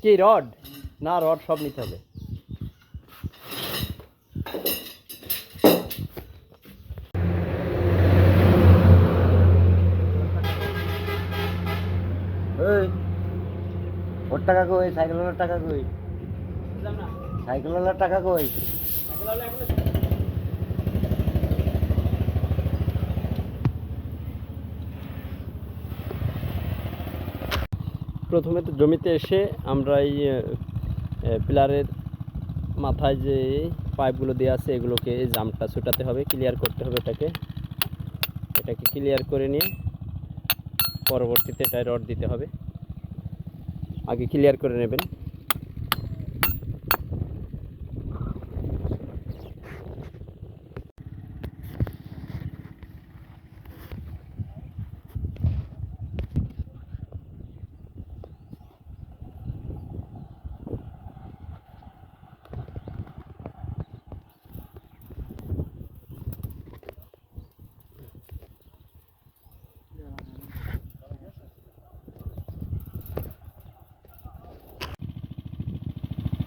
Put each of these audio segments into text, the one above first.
কি রড? না, রড সব নিতে হবে। ওর টাকা কই? সাইকেলের টাকা কই? সাইকেলের টাকা কই? প্রথমে তো জমিতে এসে আমরা এই পিলারের মাথায় যে পাইপগুলো দেওয়া আছে এগুলোকে জামটা ছুটাতে হবে, ক্লিয়ার করতে হবে। এটাকে ক্লিয়ার করে নিয়ে পরবর্তীতে এটায় রড দিতে হবে। আগে ক্লিয়ার করে নেবেন।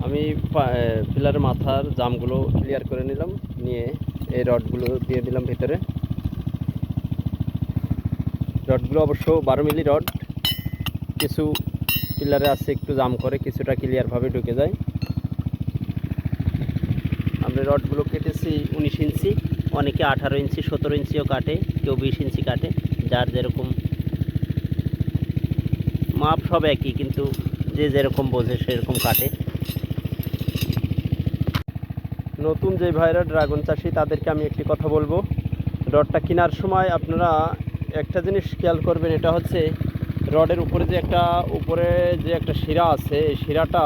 আমি পিলারের মাথার জামগুলো ক্লিয়ার করে নিলাম, নিয়ে এই রডগুলো দিয়ে দিলাম ভিতরে। রডগুলো অবশ্য 12 মিলি রড। কিছু পিলারে আছে একটু জাম করে, কিছুটা ক্লিয়ারভাবে ঢুকে যায়। আমরা রডগুলো কেটেছি 19 ইঞ্চি, অনেকে 18 ইঞ্চি 17 ইঞ্চিও কাটে, কেউ 20 ইঞ্চি কাটে। যার যেরকম মাপ সব একই, কিন্তু যে যেরকম বোঝে সেরকম কাটে। নতুন যে ভাইরা ড্রাগন চাষি তাদেরকে আমি একটি কথা বলবো, রডটা কেনার সময় আপনারা একটা জিনিস খেয়াল করবেন, এটা হচ্ছে রডের উপরে যে একটা শিরা আছে, এই শিরাটা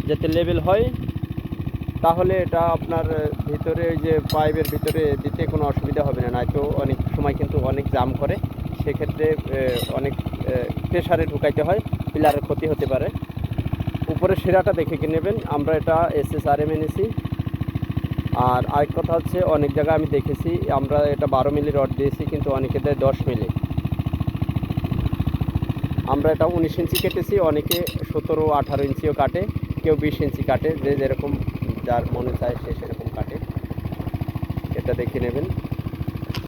যাতে লেভেল হয়, তাহলে এটা আপনার ভিতরে ওই যে পাইপের ভিতরে দিতে কোনো অসুবিধা হবে না। নয়তো অনেক সময় কিন্তু অনেক জাম করে, সেক্ষেত্রে অনেক প্রেসারে ঢুকাইতে হয়, পিলারের ক্ষতি হতে পারে। উপরে শিরাটা দেখে কিনে নেবেন। আমরা এটা SSRM এনেছি। আর আরেক কথা হচ্ছে, অনেক জায়গায় আমি দেখেছি আমরা এটা 12 মিলি রড দিয়েছি, কিন্তু অনেকে দেয় 10 মিলি। আমরা এটা 19 ইঞ্চি কেটেছি, অনেকে 17-18 ইঞ্চিও কাটে, কেউ 20 ইঞ্চি কাটে। যে যেরকম যার মনে চায় সে সেরকম কাটে। এটা দেখে নেবেন।